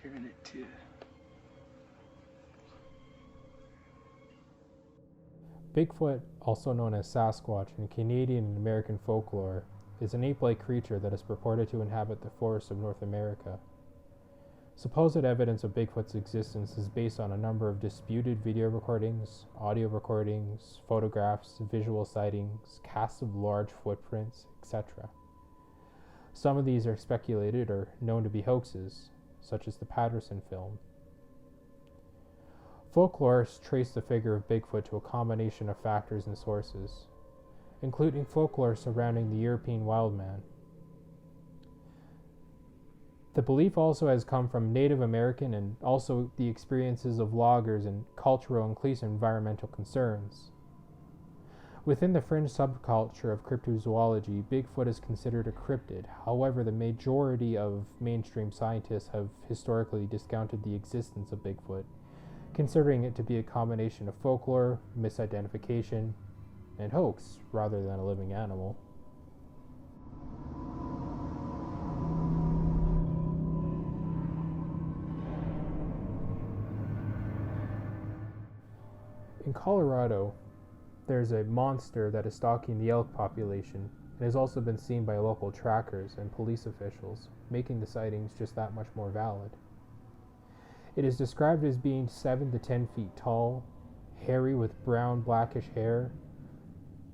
turn it to. Bigfoot, also known as Sasquatch in Canadian and American folklore, is an ape-like creature that is purported to inhabit the forests of North America. Supposed evidence of Bigfoot's existence is based on a number of disputed video recordings, audio recordings, photographs, visual sightings, casts of large footprints, etc. Some of these are speculated or known to be hoaxes, such as the Patterson film. Folklorists trace the figure of Bigfoot to a combination of factors and sources, including folklore surrounding the European wild man. The belief also has come from Native American and also the experiences of loggers and cultural and environmental concerns. Within the fringe subculture of cryptozoology, Bigfoot is considered a cryptid. However, the majority of mainstream scientists have historically discounted the existence of Bigfoot, considering it to be a combination of folklore, misidentification, and hoax rather than a living animal. In Colorado, there's a monster that is stalking the elk population and has also been seen by local trackers and police officials, making the sightings just that much more valid. It is described as being 7 to 10 feet tall, hairy with brown blackish hair,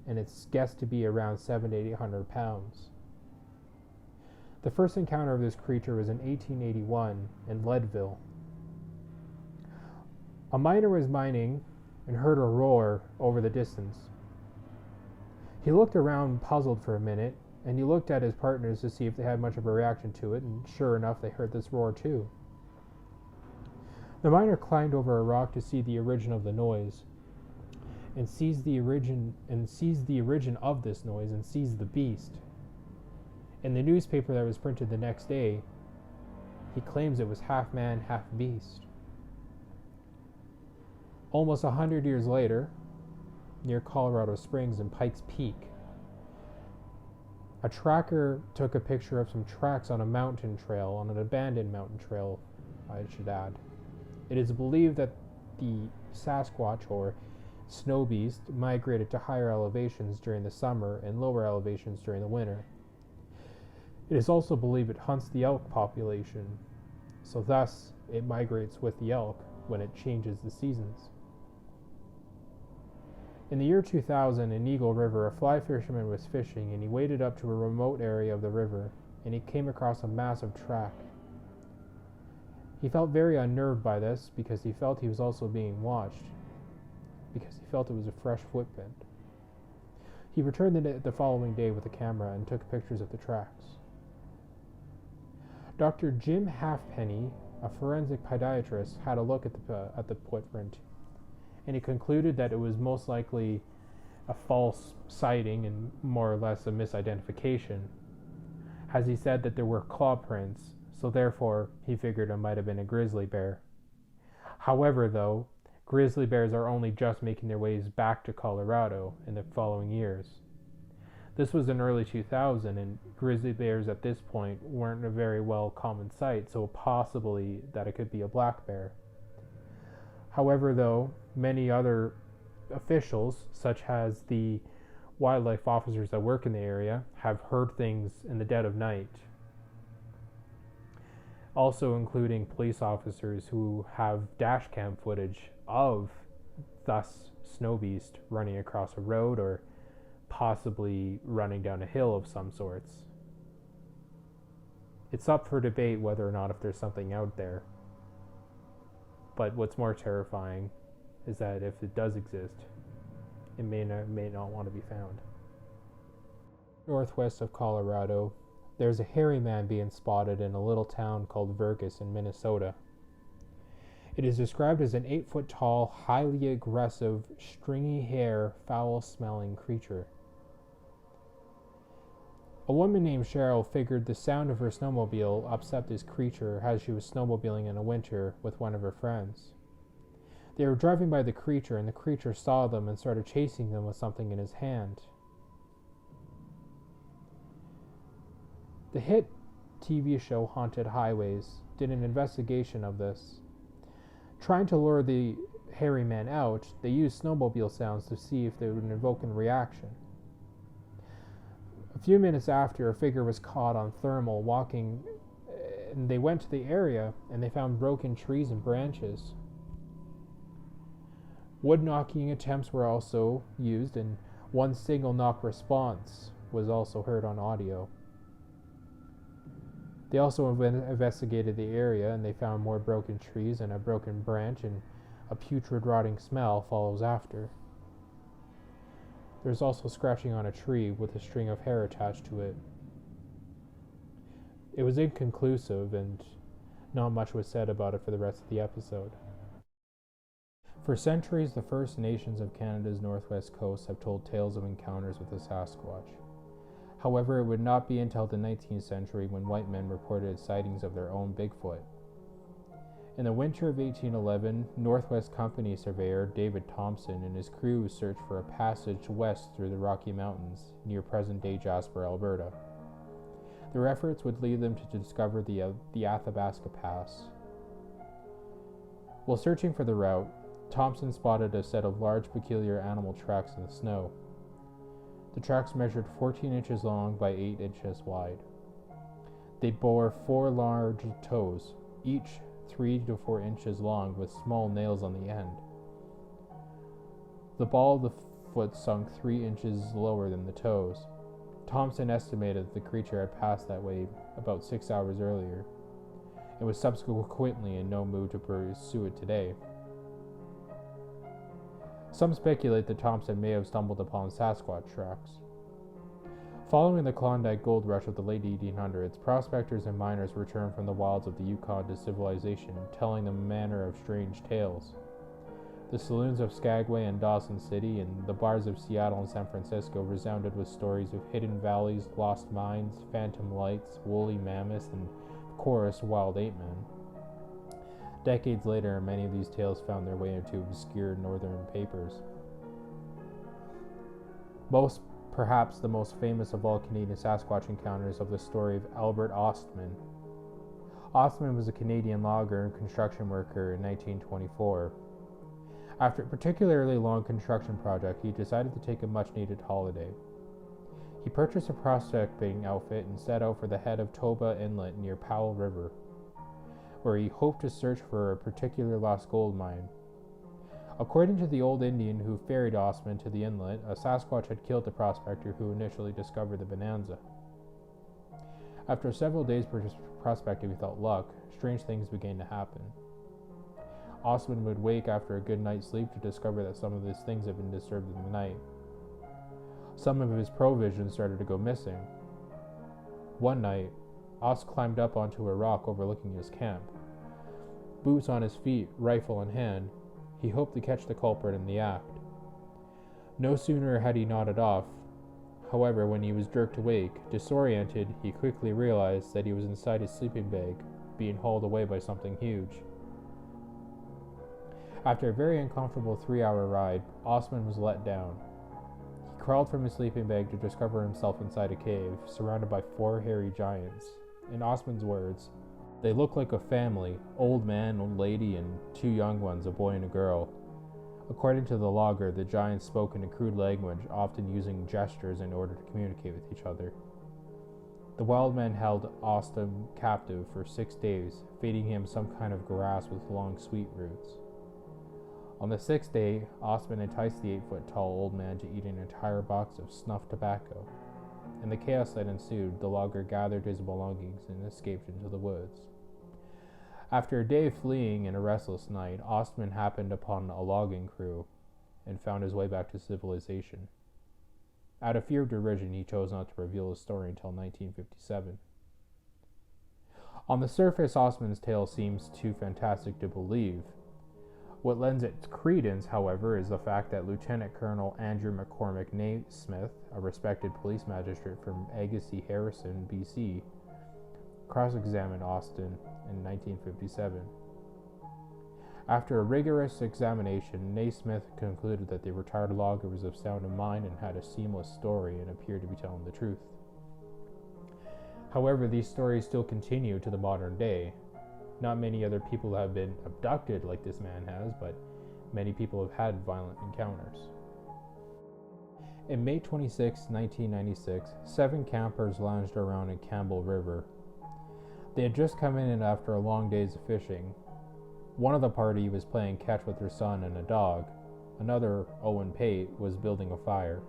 and it's guessed to be around 700 to 800 pounds. The first encounter of this creature was in 1881 in Leadville. A miner was mining and heard a roar over the distance. He looked around puzzled for a minute, and he looked at his partners to see if they had much of a reaction to it, and sure enough, they heard this roar too. The miner climbed over a rock to see the origin of the noise, and sees the origin of this noise and sees the beast. In the newspaper that was printed the next day, he claims it was half man, half beast. Almost 100 years later, near Colorado Springs and Pikes Peak, a tracker took a picture of some tracks on a mountain trail, on an abandoned mountain trail, I should add. It is believed that the Sasquatch, or snow beast, migrated to higher elevations during the summer and lower elevations during the winter. It is also believed it hunts the elk population, so thus it migrates with the elk when it changes the seasons. In the year 2000, in Eagle River, a fly fisherman was fishing and he waded up to a remote area of the river and he came across a massive track. He felt very unnerved by this because he felt he was also being watched, because he felt it was a fresh footprint. He returned the following day with a camera and took pictures of the tracks. Dr. Jim Halfpenny, a forensic podiatrist, had a look at the footprint, and he concluded that it was most likely a false sighting and more or less a misidentification, as he said that there were claw prints, so therefore he figured it might have been a grizzly bear. However, though, grizzly bears are only just making their ways back to Colorado in the following years. This was in early 2000, and grizzly bears at this point weren't a very well common sight, so possibly that it could be a black bear. However, though, many other officials, such as the wildlife officers that work in the area, have heard things in the dead of night. Also including police officers who have dash cam footage of thus snow beast running across a road or possibly running down a hill of some sorts. It's up for debate whether or not if there's something out there. But what's more terrifying is that if it does exist, it may not want to be found. Northwest of Colorado, there's a hairy man being spotted in a little town called Vergas in Minnesota. It is described as an 8-foot-tall, highly aggressive, stringy hair, foul-smelling creature. A woman named Cheryl figured the sound of her snowmobile upset this creature as she was snowmobiling in the winter with one of her friends. They were driving by the creature, and the creature saw them and started chasing them with something in his hand. The hit TV show Haunted Highways did an investigation of this. Trying to lure the hairy man out, they used snowmobile sounds to see if they would invoke a reaction. A few minutes after, a figure was caught on thermal walking, and they went to the area and they found broken trees and branches. Wood knocking attempts were also used, and one single knock response was also heard on audio. They also investigated the area, and they found more broken trees and a broken branch, and a putrid rotting smell follows after. There's also scratching on a tree with a string of hair attached to it. It was inconclusive, and not much was said about it for the rest of the episode. For centuries, the First Nations of Canada's northwest coast have told tales of encounters with the Sasquatch. However, it would not be until the 19th century when white men reported sightings of their own Bigfoot. In the winter of 1811, Northwest Company surveyor David Thompson and his crew searched for a passage west through the Rocky Mountains near present-day Jasper, Alberta. Their efforts would lead them to discover the Athabasca Pass. While searching for the route, Thompson spotted a set of large peculiar animal tracks in the snow. The tracks measured 14 inches long by 8 inches wide. They bore 4 large toes, each 3 to 4 inches long with small nails on the end. The ball of the foot sunk 3 inches lower than the toes. Thompson estimated that the creature had passed that way about 6 hours earlier, and was subsequently in no mood to pursue it today. Some speculate that Thompson may have stumbled upon Sasquatch tracks. Following the Klondike gold rush of the late 1800s, prospectors and miners returned from the wilds of the Yukon to civilization, telling them a manner of strange tales. The saloons of Skagway and Dawson City and the bars of Seattle and San Francisco resounded with stories of hidden valleys, lost mines, phantom lights, woolly mammoths, and, of course, wild ape men. Decades later, many of these tales found their way into obscure northern papers. Perhaps the most famous of all Canadian Sasquatch encounters of the story of Albert Ostman. Ostman was a Canadian logger and construction worker in 1924. After a particularly long construction project, he decided to take a much-needed holiday. He purchased a prospecting outfit and set out for the head of Toba Inlet near Powell River, where he hoped to search for a particular lost gold mine. According to the old Indian who ferried Ostman to the inlet, a Sasquatch had killed the prospector who initially discovered the bonanza. After several days prospecting without luck, strange things began to happen. Ostman would wake after a good night's sleep to discover that some of his things had been disturbed in the night. Some of his provisions started to go missing. One night, Ost climbed up onto a rock overlooking his camp. Boots on his feet, rifle in hand, he hoped to catch the culprit in the act. No sooner had he nodded off, however, when he was jerked awake, disoriented, he quickly realized that he was inside his sleeping bag, being hauled away by something huge. After a very uncomfortable 3-hour ride, Ostman was let down. He crawled from his sleeping bag to discover himself inside a cave, surrounded by 4 hairy giants. In Ostman's words, "They look like a family, old man, old lady, and 2 young ones, a boy and a girl." According to the logger, the giants spoke in a crude language, often using gestures in order to communicate with each other. The wild men held Ostman captive for 6 days, feeding him some kind of grass with long sweet roots. On the 6th day, Ostman enticed the 8-foot-tall old man to eat an entire box of snuff tobacco. In the chaos that ensued, the logger gathered his belongings and escaped into the woods. After a day of fleeing and a restless night, Ostman happened upon a logging crew and found his way back to civilization. Out of fear of derision, he chose not to reveal his story until 1957. On the surface, Ostman's tale seems too fantastic to believe. What lends it credence, however, is the fact that Lieutenant Colonel Andrew McCormick Naismith, a respected police magistrate from Agassiz Harrison, BC, cross-examined Ostman in 1957. After a rigorous examination, Naismith concluded that the retired logger was of sound mind and had a seamless story and appeared to be telling the truth. However, these stories still continue to the modern day. Not many other people have been abducted like this man has, but many people have had violent encounters. In May 26, 1996, 7 campers lounged around in Campbell River. They had just come in after a long days of fishing. One of the party was playing catch with her son and a dog. Another, Owen Pate, was building a fire.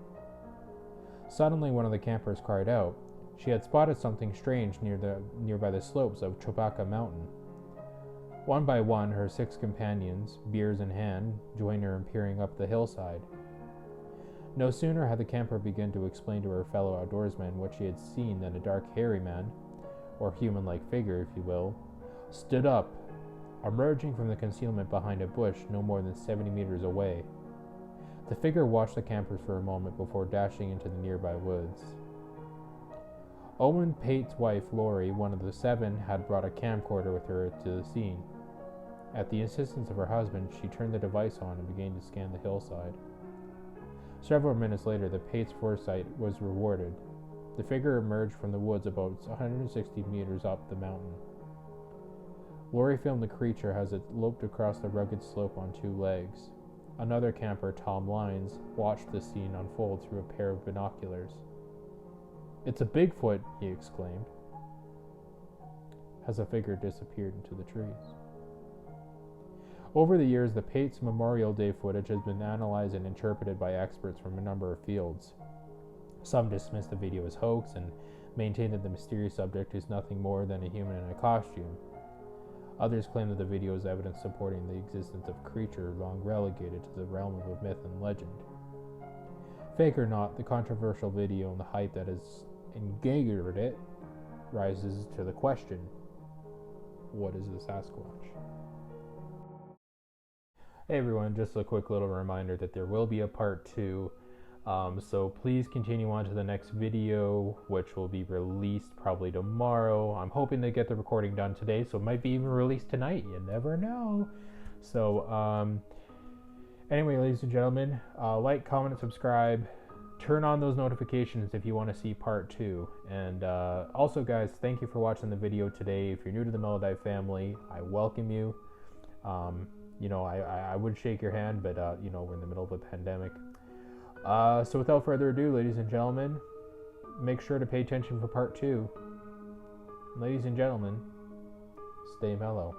Suddenly, one of the campers cried out. She had spotted something strange nearby the slopes of Chewbacca Mountain. One by one, her 6 companions, beers in hand, joined her in peering up the hillside. No sooner had the camper begun to explain to her fellow outdoorsmen what she had seen than a dark, hairy man, or human-like figure, if you will, stood up, emerging from the concealment behind a bush no more than 70 meters away. The figure watched the campers for a moment before dashing into the nearby woods. Owen Pate's wife, Lori, one of the 7, had brought a camcorder with her to the scene. At the insistence of her husband, she turned the device on and began to scan the hillside. Several minutes later, the Pate's foresight was rewarded. The figure emerged from the woods about 160 meters up the mountain. Lori filmed the creature as it loped across the rugged slope on 2 legs. Another camper, Tom Lyons, watched the scene unfold through a pair of binoculars. "It's a Bigfoot," he exclaimed, as the figure disappeared into the trees. Over the years, the Pate's Memorial Day footage has been analyzed and interpreted by experts from a number of fields. Some dismiss the video as hoax and maintain that the mysterious subject is nothing more than a human in a costume. Others claim that the video is evidence supporting the existence of a creature long relegated to the realm of myth and legend. Fake or not, the controversial video and the hype that has engendered it rises to the question, what is the Sasquatch? Hey everyone, just a quick little reminder that there will be a part 2, so please continue on to the next video, which will be released probably tomorrow. I'm hoping to get the recording done today, so it might be even released tonight, you never know. So anyway, ladies and gentlemen, like, comment, and subscribe. Turn on those notifications if you want to see part 2. And also guys, thank you for watching the video today. If you're new to the Melodive family, I welcome you. I would shake your hand, but we're in the middle of a pandemic. So without further ado, ladies and gentlemen, make sure to pay attention for part 2. Ladies and gentlemen, stay mellow.